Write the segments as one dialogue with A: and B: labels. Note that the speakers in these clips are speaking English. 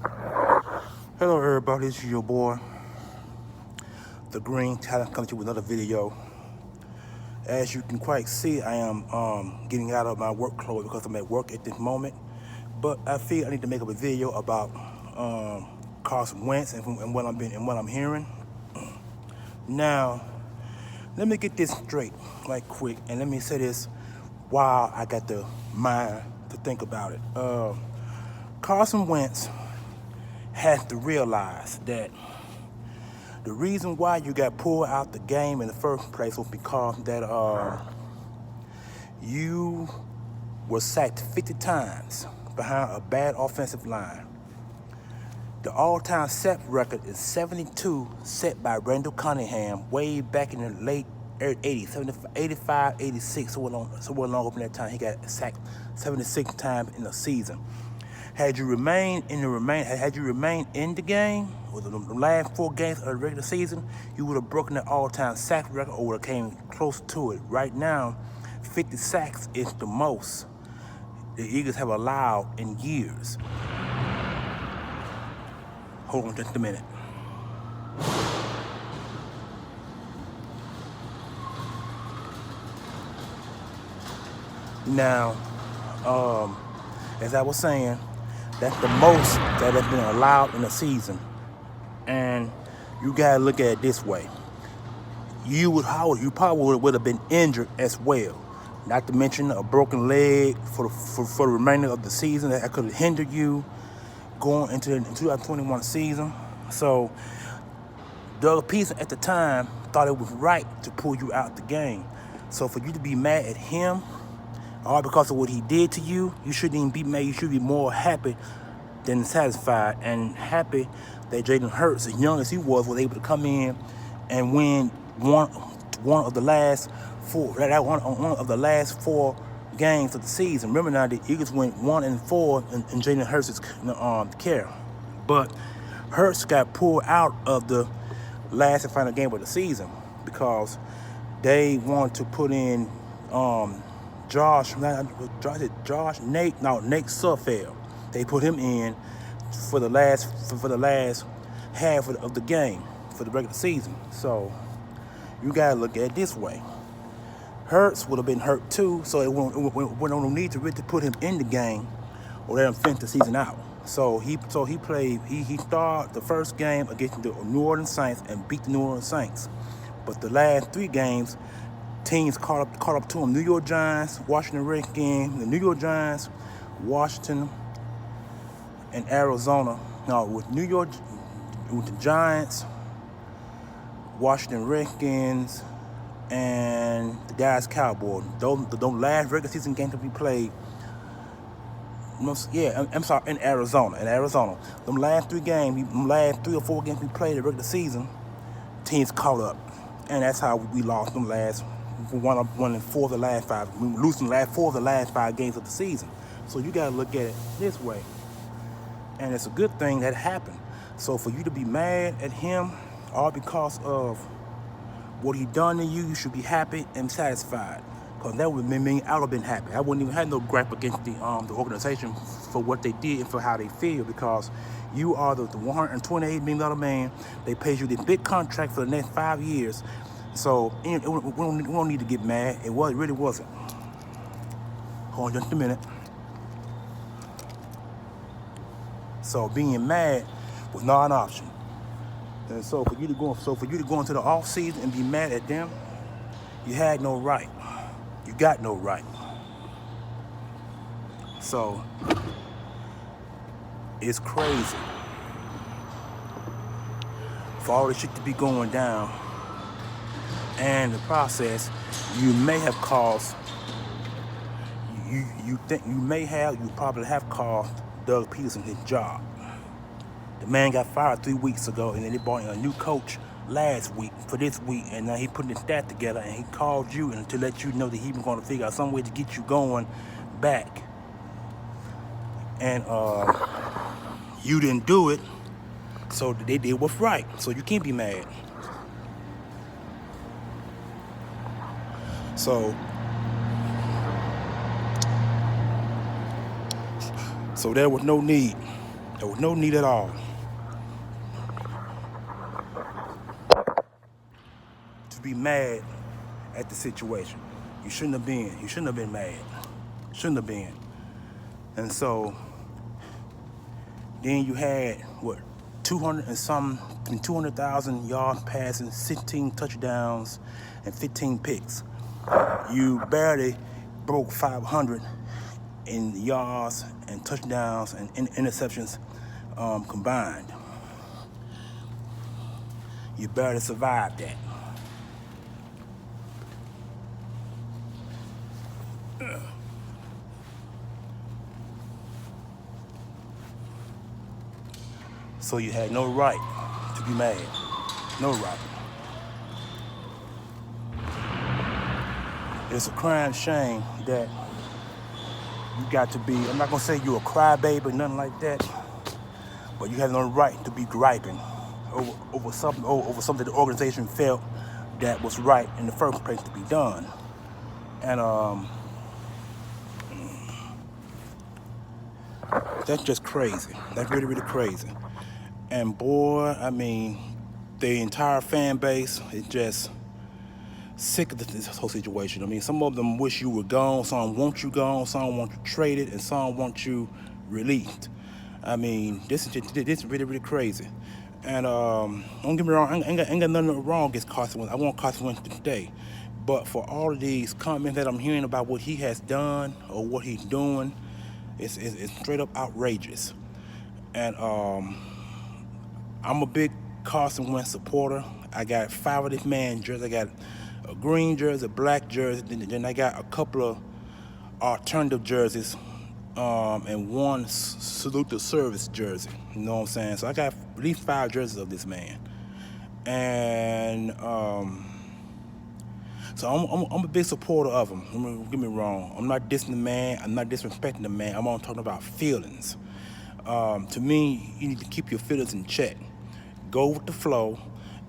A: Hello everybody, this is your boy, The Green Talent, coming to you with another video. As you can quite see, I am getting out of my work clothes because I'm at work at this moment. But I feel I need to make up a video about Carson Wentz and what I'm hearing. Now, let me get this straight right quick, and let me say this while I got the mind to think about it. Carson Wentz has to realize that the reason why you got pulled out the game in the first place was because that you were sacked 50 times behind a bad offensive line. The all-time sack record is 72, set by Randall Cunningham way back in the late 80s, 85, 86, somewhere along up in that time. He got sacked 76 times in a season. Had you remained in the game, or the last 4 games of the regular season, you would have broken the all-time sack record or would have came close to it. Right now, 50 sacks is the most the Eagles have allowed in years. Hold on just a minute. Now, as I was saying, that's the most that has been allowed in a season. And you gotta look at it this way. You probably would have been injured as well. Not to mention a broken leg for the remainder of the season that could have hindered you going into the 2021 season. So Doug Peterson at the time thought it was right to pull you out the game. So for you to be mad at him, all because of what he did to you, you shouldn't even be mad. You should be more happy than satisfied, and happy that Jalen Hurts, as young as he was able to come in and win one of the last 4 games of the season. Remember now, the Eagles went 1-4 in Jalen Hurts' care, but Hurts got pulled out of the last and final game of the season because they wanted to put in Nate Sudfeld. They put him in for the last half of the game for the regular season. So you gotta look at it this way. Hurts would have been hurt too, so it won't no need to really put him in the game or let him finish the season out. So he started the first game against the New Orleans Saints and beat the New Orleans Saints. But the last 3 games, teams caught up to him. New York Giants, Washington Redskins, the New York Giants, Washington, and Arizona. No, with the Giants, Washington Redskins, and the Dallas Cowboys. Those last regular season games that we played. In Arizona. Them last 3 or 4 games we played in the regular season, teams caught up, and that's how we lost them last. We won in 4 of the last 5. We were losing 4 of the last 5 games of the season. So you gotta look at it this way. And it's a good thing that happened. So for you to be mad at him, all because of what he done to you, you should be happy and satisfied. Because that would mean I would have been happy. I wouldn't even have no gripe against the organization for what they did and for how they feel, because you are the $128 million man. They paid you this big contract for the next 5 years. So we don't need to get mad. It really wasn't. Hold on just a minute. So being mad was not an option. And so for you to go into the off season and be mad at them, you had no right. You got no right. So it's crazy for all this shit to be going down, and the process you may have caused. You probably have cost Doug Peterson his job. The man got fired 3 weeks ago, and then they brought in a new coach last week for this week, and now he putting his stat together, and he called you and to let you know that he was going to figure out some way to get you going back. And you didn't do it, so they did what's right. So you can't be mad. So there was no need There was no need at all to be mad at the situation. You shouldn't have been. You shouldn't have been mad. Shouldn't have been. And so then you had what, 200 and some, 200,000 yards passing, 16 touchdowns, and 15 picks. You barely broke 500 in yards and touchdowns and interceptions combined. You barely survived that. So you had no right to be mad. No right. It's a crying shame that you got to be, I'm not gonna say you're a crybaby or nothing like that, but you have no right to be griping over something the organization felt that was right in the first place to be done. And that's just crazy. That's really, really crazy. And boy, I mean, the entire fan base is just sick of this whole situation. I mean, some of them wish you were gone, some want you gone, some want you traded, and some want you released. I mean, this is really, really crazy. And don't get me wrong, I ain't got nothing wrong against Carson Wentz. I want Carson Wentz to stay. But for all of these comments that I'm hearing about what he has done or what he's doing, it's straight up outrageous. And I'm a big Carson Wentz supporter. I got 5 of this man jerseys. I got a green jersey, a black jersey, then I got a couple of alternative jerseys, and one salute the service jersey. You know what I'm saying? So I got at least 5 jerseys of this man. And so I'm a big supporter of him. Don't get me wrong. I'm not dissing the man. I'm not disrespecting the man. I'm only talking about feelings. To me, you need to keep your feelings in check. Go with the flow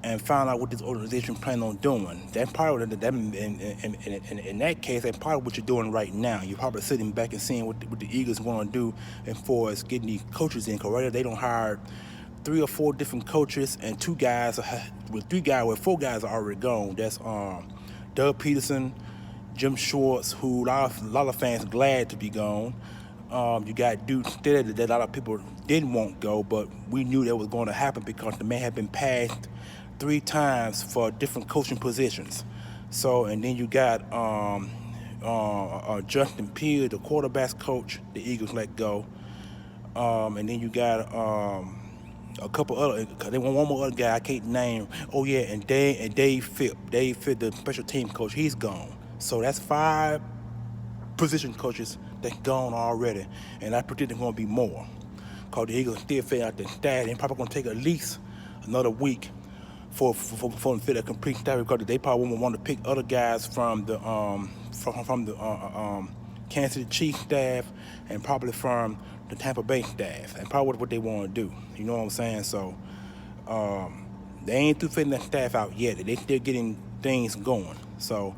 A: and find out what this organization plans on doing. That's probably in that case, that's probably what you're doing right now. You're probably sitting back and seeing what the Eagles want to do as far as getting these coaches in. Because right now they don't hire 3 or 4 different coaches, and 4 guys are already gone. That's Doug Peterson, Jim Schwartz, who a lot of fans are glad to be gone. You got Duke Steady that a lot of people didn't want go, but we knew that was going to happen because the man had been passed 3 times for different coaching positions. So, and then you got Justin Pearce, the quarterbacks coach, the Eagles let go. And then you got a couple other, they want one more other guy I can't name. Oh yeah, and Dave Phipp, the special team coach, he's gone. So that's 5 position coaches that's gone already, and I predict there's going to be more. Because the Eagles still figure out their staff, and probably going to take at least another week for them to fit a complete staff, because they probably won't want to pick other guys from the Kansas City Chiefs staff and probably from the Tampa Bay staff, and probably what they want to do. You know what I'm saying? So they ain't through fitting that staff out yet. They still getting things going. So,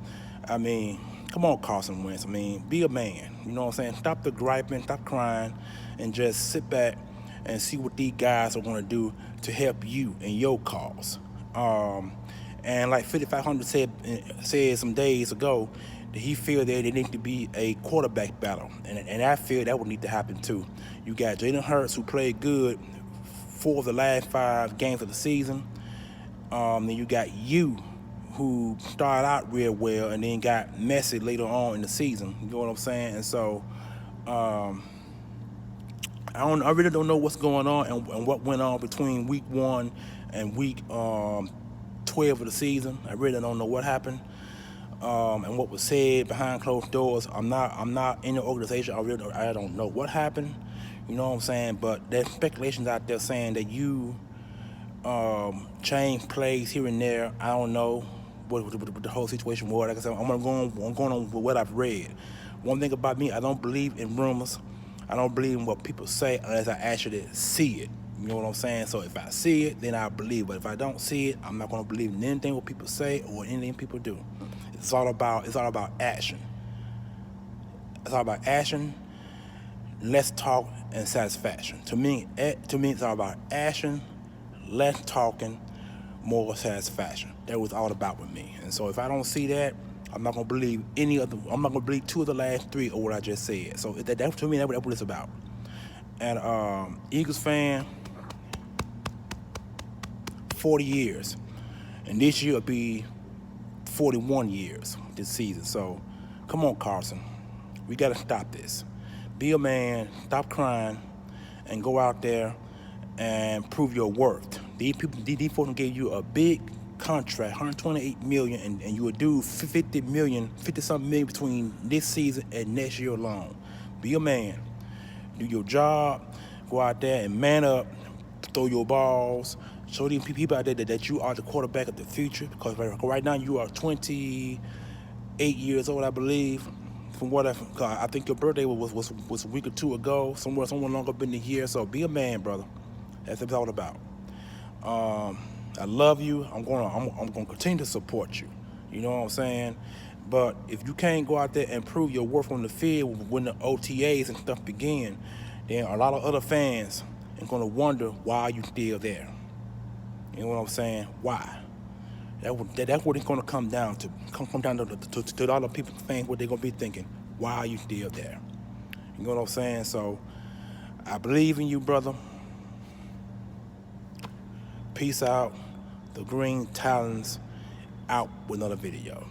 A: I mean, come on, Carson Wentz. I mean, be a man. You know what I'm saying? Stop the griping, stop crying, and just sit back and see what these guys are going to do to help you in your cause. And like 5500 said some days ago, that he feel that there needs to be a quarterback battle. And I feel that would need to happen too. You got Jalen Hurts, who played good 4 of the last 5 games of the season. Then you got you, who started out real well and then got messy later on in the season. You know what I'm saying? And so I really don't know what's going on and what went on between week 1 and week 12 of the season. I really don't know what happened and what was said behind closed doors. I'm not in the organization. I don't know what happened. You know what I'm saying? But there's speculations out there saying that you change plays here and there. I don't know what the whole situation was. Like I said, I'm going on with what I've read. One thing about me, I don't believe in rumors. I don't believe in what people say unless I actually see it. You know what I'm saying? So if I see it, then I believe. But if I don't see it, I'm not going to believe in anything what people say or anything people do. It's all about action. It's all about action. less talk and satisfaction. To me, it's all about action, less talking, more satisfaction. That was all about with me. And so if I don't see that, I'm not gonna believe I'm not gonna believe two of the last three of what I just said. So that to me, that's what it's about. And Eagles fan, 40 years. And this year will be 41 years this season. So come on, Carson. We got to stop this. Be a man, stop crying, and go out there and prove your worth. These folks gave you a big contract, $128 million, and you would do $50 something million between this season and next year alone. Be a man. Do your job. Go out there and man up. Throw your balls. Show these people out there that you are the quarterback of the future. Because right now you are 28 years old, I believe. From what I think your birthday was a week or two ago. Somewhere longer than a year. So be a man, brother. That's what it's all about. I love you. I'm gonna continue to support you. You know what I'm saying? But if you can't go out there and prove your worth on the field when the OTAs and stuff begin, then a lot of other fans are gonna wonder why you still there. You know what I'm saying? Why? That's what it's gonna come down to. Come down to a lot of people, fans, what they're gonna be thinking. Why are you still there? You know what I'm saying? So I believe in you, brother. Peace out. The Green Talons out with another video.